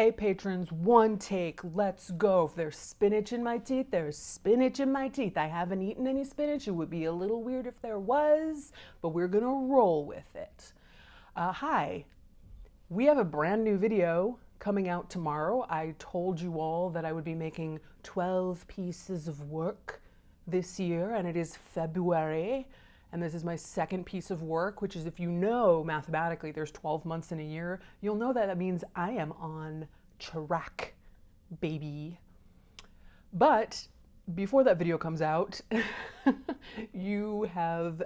Hey patrons, one take, let's go. If there's spinach in my teeth, there's spinach in my teeth. I haven't eaten any spinach. It would be a little weird if there was, but we're gonna roll with it. Hi, we have a brand new video coming out tomorrow. I told you all that I would be making 12 pieces of work this year, and it is February. And this is my second piece of work, which is, if you know mathematically there's 12 months in a year, you'll know that means I am on track, baby. But before that video comes out, you have,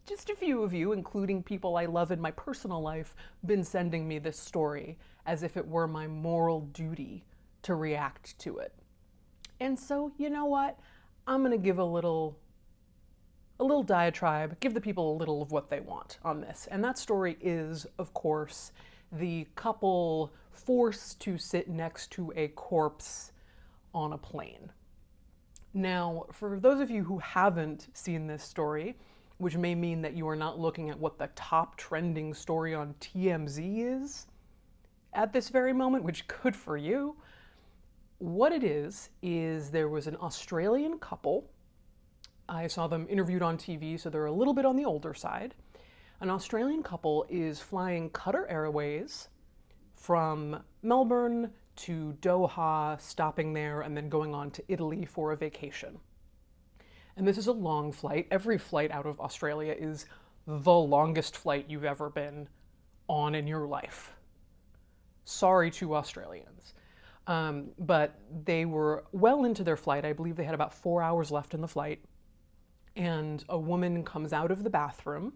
just a few of you, including people I love in my personal life, been sending me this story as if it were my moral duty to react to it. And so, you know what? I'm gonna give a little diatribe, give the people a little of what they want on this. And that story is, of course, the couple forced to sit next to a corpse on a plane. Now, for those of you who haven't seen this story, which may mean that you are not looking at what the top trending story on TMZ is at this very moment, which good for you. What it is there was an Australian couple. I saw them interviewed on TV, so they're a little bit on the older side. An Australian couple is flying Qatar Airways from Melbourne to Doha, stopping there, and then going on to Italy for a vacation. And this is a long flight. Every flight out of Australia is the longest flight you've ever been on in your life. Sorry to Australians. But they were well into their flight. I believe they had about 4 hours left in the flight. And a woman comes out of the bathroom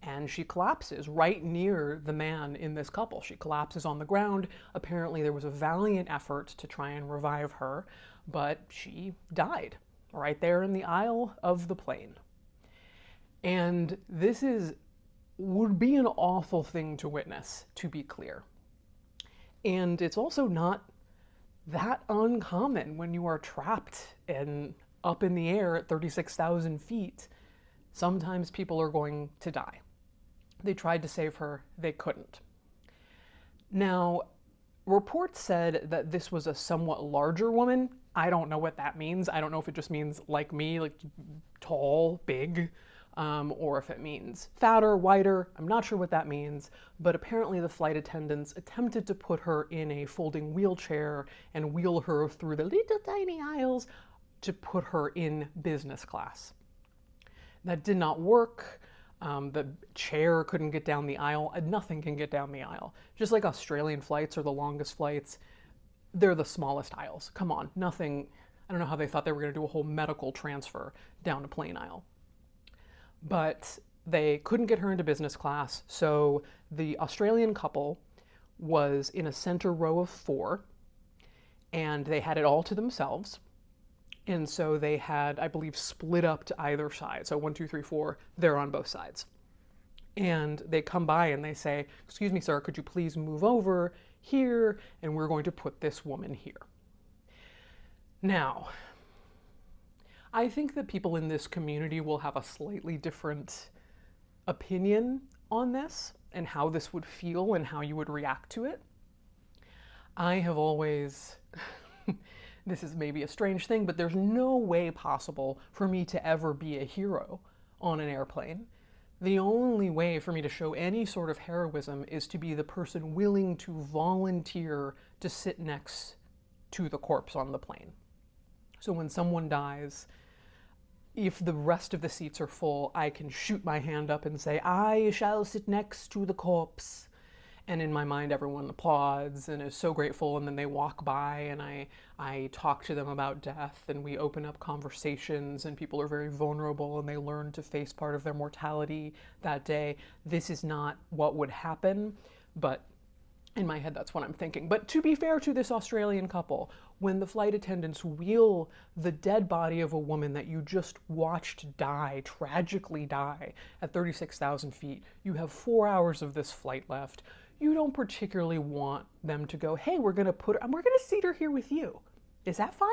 and she collapses right near the man in this couple. She collapses on the ground. Apparently there was a valiant effort to try and revive her, but she died right there in the aisle of the plane. And this would be an awful thing to witness, to be clear. And it's also not that uncommon when you are trapped and up in the air at 36,000 feet. Sometimes people are going to die. They tried to save her, they couldn't. Now, reports said that this was a somewhat larger woman. I don't know what that means. I don't know if it just means like me, like tall, big, or if it means fatter, wider. I'm not sure what that means, but apparently the flight attendants attempted to put her in a folding wheelchair and wheel her through the little tiny aisles to put her in business class. That did not work. The chair couldn't get down the aisle. Nothing can get down the aisle. Just like Australian flights are the longest flights, they're the smallest aisles. Come on, nothing. I don't know how they thought they were going to do a whole medical transfer down a plane aisle. But they couldn't get her into business class, so the Australian couple was in a center row of 4, and they had it all to themselves. And so they had, I believe, split up to either side. So 1, 2, 3, 4, they're on both sides. And they come by and they say, "Excuse me, sir, could you please move over here? And we're going to put this woman here." Now, I think that people in this community will have a slightly different opinion on this and how this would feel and how you would react to it. I have always... This is maybe a strange thing, but there's no way possible for me to ever be a hero on an airplane. The only way for me to show any sort of heroism is to be the person willing to volunteer to sit next to the corpse on the plane. So when someone dies, if the rest of the seats are full, I can shoot my hand up and say, "I shall sit next to the corpse." And in my mind, everyone applauds and is so grateful, and then they walk by and I talk to them about death, and we open up conversations, and people are very vulnerable and they learn to face part of their mortality that day. This is not what would happen, but in my head, that's what I'm thinking. But to be fair to this Australian couple, when the flight attendants wheel the dead body of a woman that you just watched die, tragically die, at 36,000 feet, you have 4 hours of this flight left. You don't particularly want them to go, "Hey, we're going to seat her here with you. Is that fine?"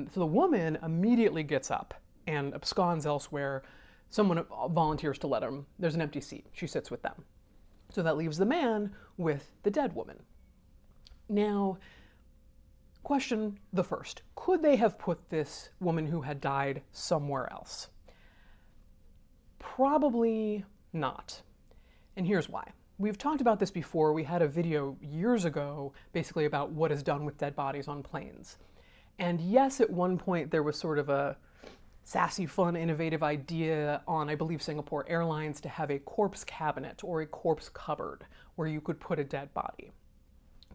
So the woman immediately gets up and absconds elsewhere. Someone volunteers to let him. There's an empty seat. She sits with them. So that leaves the man with the dead woman. Now, question the first. Could they have put this woman who had died somewhere else? Probably not. And here's why. We've talked about this before. We had a video years ago basically about what is done with dead bodies on planes. And yes, at one point there was sort of a sassy, fun, innovative idea on, I believe, Singapore Airlines to have a corpse cabinet or a corpse cupboard where you could put a dead body.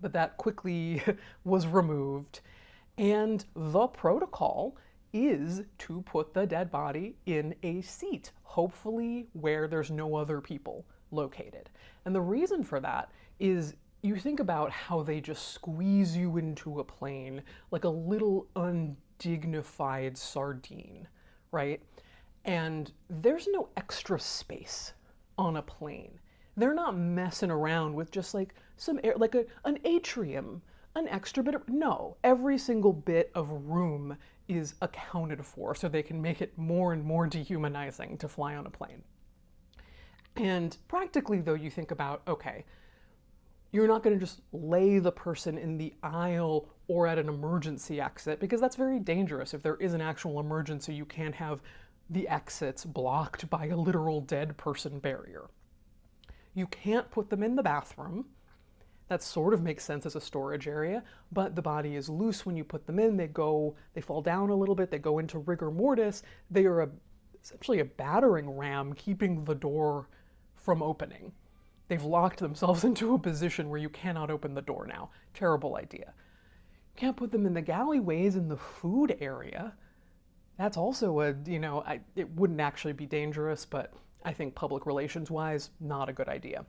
But that quickly was removed. And the protocol is to put the dead body in a seat, hopefully where there's no other people located. And the reason for that is you think about how they just squeeze you into a plane like a little undignified sardine, right? And there's no extra space on a plane. They're not messing around with just like some air, like an atrium, an extra bit of, no, every single bit of room is accounted for so they can make it more and more dehumanizing to fly on a plane. And practically, though, you think about, okay, you're not going to just lay the person in the aisle or at an emergency exit, because that's very dangerous. If there is an actual emergency, you can't have the exits blocked by a literal dead person barrier. You can't put them in the bathroom. That sort of makes sense as a storage area, but the body is loose when you put them in. They fall down a little bit, they go into rigor mortis. They are essentially a battering ram keeping the door from opening. They've locked themselves into a position where you cannot open the door now. Terrible idea. You can't put them in the galleyways in the food area. That's also it wouldn't actually be dangerous, but I think public relations wise, not a good idea.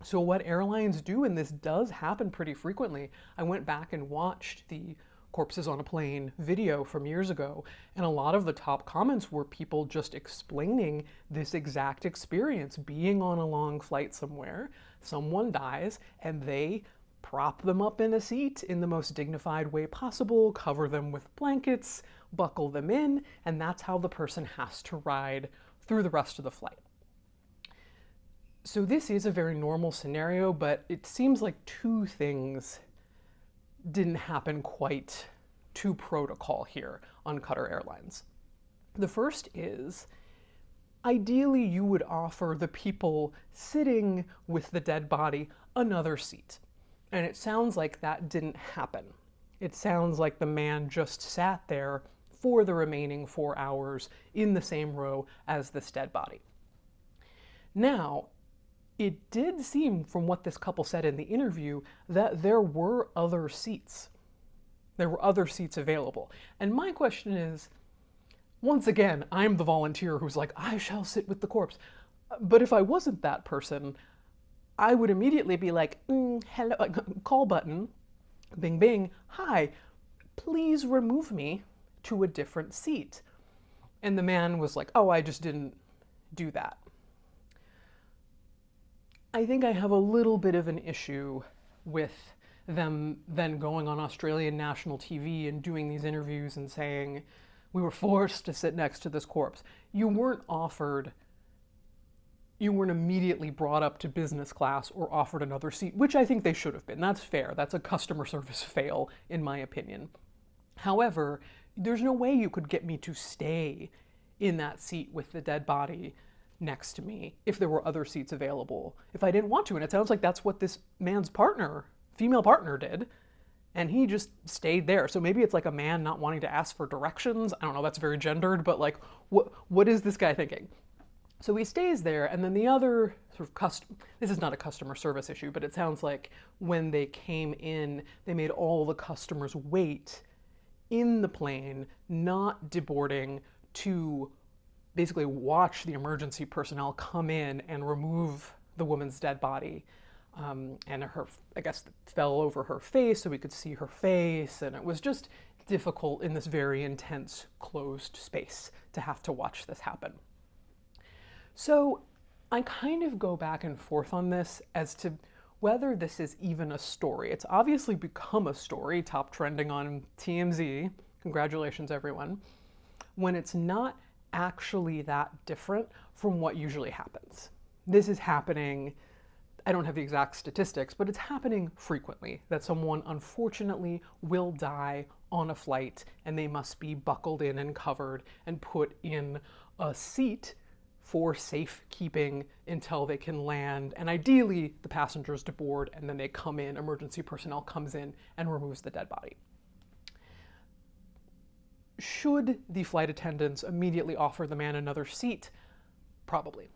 So what airlines do, and this does happen pretty frequently, I went back and watched the Corpses on a Plane video from years ago, and a lot of the top comments were people just explaining this exact experience, being on a long flight somewhere, someone dies, and they prop them up in a seat in the most dignified way possible, cover them with blankets, buckle them in, and that's how the person has to ride through the rest of the flight. So this is a very normal scenario, but it seems like two things didn't happen quite to protocol here on Qatar Airlines. The first is, ideally you would offer the people sitting with the dead body another seat. And it sounds like that didn't happen. It sounds like the man just sat there for the remaining 4 hours in the same row as this dead body. Now, it did seem, from what this couple said in the interview, that there were other seats. There were other seats available. And my question is, once again, I'm the volunteer who's like, I shall sit with the corpse. But if I wasn't that person, I would immediately be like, hello, call button, bing, bing, hi, please remove me to a different seat. And the man was like, oh, I just didn't do that. I think I have a little bit of an issue with them then going on Australian national TV and doing these interviews and saying, we were forced to sit next to this corpse. You weren't immediately brought up to business class or offered another seat, which I think they should have been. That's fair. That's a customer service fail, in my opinion. However, there's no way you could get me to stay in that seat with the dead body next to me if there were other seats available, if I didn't want to. And it sounds like that's what this man's female partner did, and he just stayed there. So maybe it's like a man not wanting to ask for directions. I don't know, that's very gendered, but like, what is this guy thinking? So he stays there, and then the other sort of this is not a customer service issue, but it sounds like when they came in, they made all the customers wait in the plane, not deboarding, to basically watch the emergency personnel come in and remove the woman's dead body. And her, I guess, fell over her face so we could see her face, and it was just difficult in this very intense, closed space to have to watch this happen. So I kind of go back and forth on this as to whether this is even a story. It's obviously become a story, top trending on TMZ. Congratulations, everyone. When it's not actually that different from what usually happens. This is happening, I don't have the exact statistics, but it's happening frequently that someone unfortunately will die on a flight and they must be buckled in and covered and put in a seat for safekeeping until they can land, and ideally the passengers to board, and then they come in, emergency personnel comes in and removes the dead body. Should the flight attendants immediately offer the man another seat? Probably.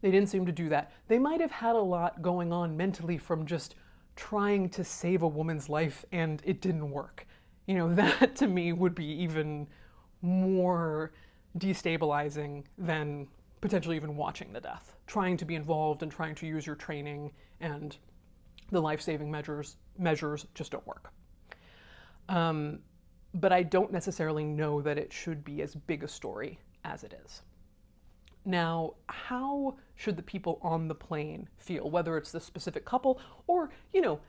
They didn't seem to do that. They might have had a lot going on mentally from just trying to save a woman's life and it didn't work. You know, that to me would be even more destabilizing than potentially even watching the death. Trying to be involved and trying to use your training and the life-saving measures just don't work. But I don't necessarily know that it should be as big a story as it is. Now, how should the people on the plane feel, whether it's the specific couple or, you know,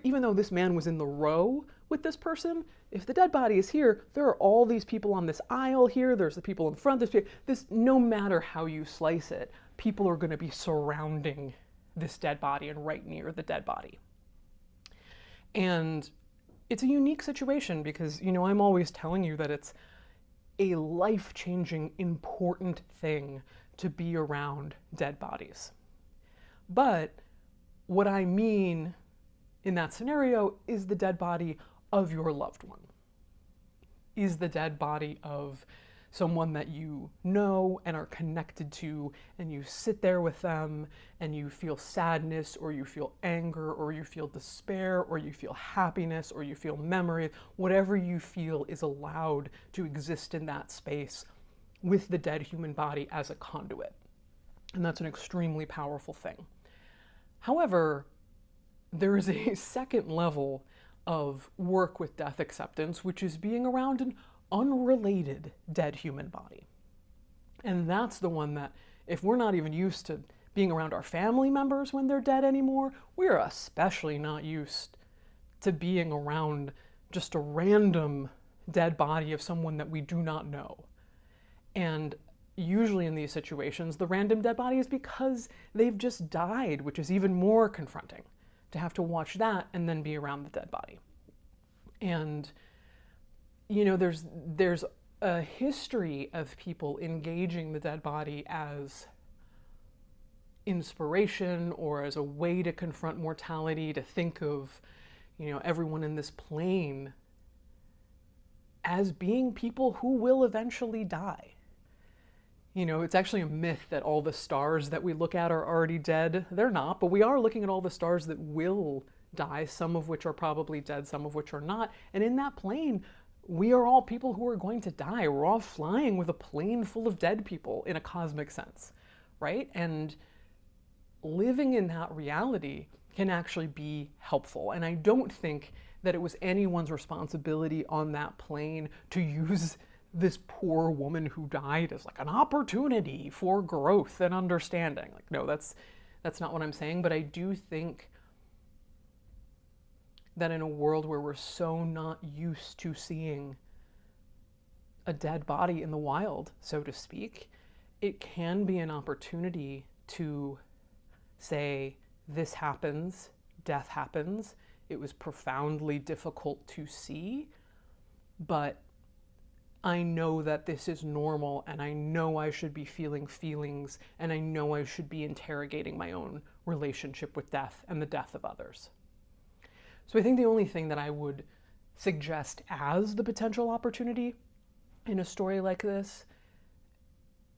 even though this man was in the row with this person, if the dead body is here, there are all these people on this aisle here, there's the people in front, no matter how you slice it, people are going to be surrounding this dead body and right near the dead body. And it's a unique situation because, you know, I'm always telling you that it's a life-changing, important thing to be around dead bodies. But what I mean in that scenario is the dead body of your loved one. Is the dead body of someone that you know and are connected to, and you sit there with them and you feel sadness or you feel anger or you feel despair or you feel happiness or you feel memory, whatever you feel is allowed to exist in that space with the dead human body as a conduit. And that's an extremely powerful thing. However, there is a second level of work with death acceptance, which is being around an unrelated dead human body. And that's the one that, if we're not even used to being around our family members when they're dead anymore, we're especially not used to being around just a random dead body of someone that we do not know. And usually in these situations, the random dead body is because they've just died, which is even more confronting, to have to watch that and then be around the dead body. And, you know, there's a history of people engaging the dead body as inspiration or as a way to confront mortality, to think of, you know, everyone in this plane as being people who will eventually die. You know, it's actually a myth that all the stars that we look at are already dead. They're not, but we are looking at all the stars that will die, some of which are probably dead, some of which are not. And in that plane, we are all people who are going to die. We're all flying with a plane full of dead people in a cosmic sense, right? And living in that reality can actually be helpful. And I don't think that it was anyone's responsibility on that plane to use this poor woman who died as like an opportunity for growth and understanding. Like, no, that's not what I'm saying, but I do think that in a world where we're so not used to seeing a dead body in the wild, so to speak, it can be an opportunity to say, this happens, death happens, it was profoundly difficult to see, but I know that this is normal, and I know I should be feeling feelings, and I know I should be interrogating my own relationship with death and the death of others. So I think the only thing that I would suggest as the potential opportunity in a story like this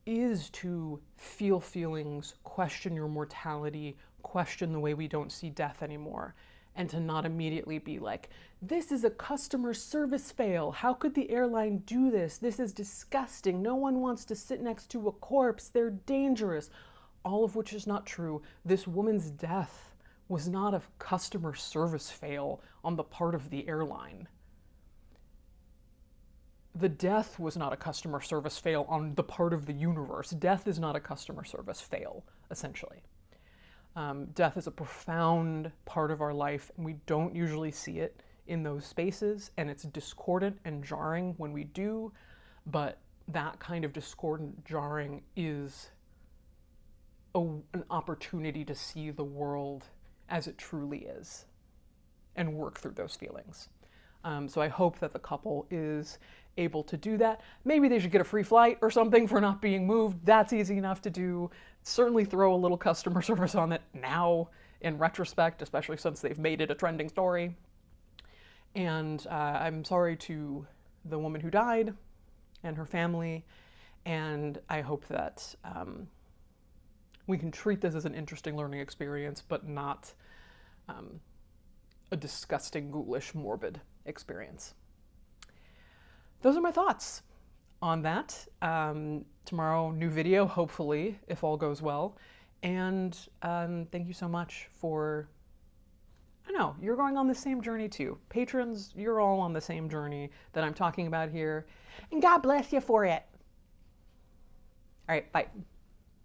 is to feel feelings, question your mortality, question the way we don't see death anymore, and to not immediately be like, this is a customer service fail. How could the airline do this? This is disgusting. No one wants to sit next to a corpse. They're dangerous. All of which is not true. This woman's death was not a customer service fail on the part of the airline. The death was not a customer service fail on the part of the universe. Death is not a customer service fail, essentially. Death is a profound part of our life, and we don't usually see it in those spaces, and it's discordant and jarring when we do, but that kind of discordant jarring is an opportunity to see the world as it truly is and work through those feelings. So I hope that the couple is able to do that. Maybe they should get a free flight or something for not being moved. That's easy enough to do. Certainly throw a little customer service on it now in retrospect, especially since they've made it a trending story. And I'm sorry to the woman who died and her family, and I hope that we can treat this as an interesting learning experience, but not a disgusting, ghoulish, morbid experience. Those are my thoughts on that. Tomorrow, new video, hopefully, if all goes well. And thank you so much for, I know, you're going on the same journey too. Patrons, you're all on the same journey that I'm talking about here. And God bless you for it. All right, bye.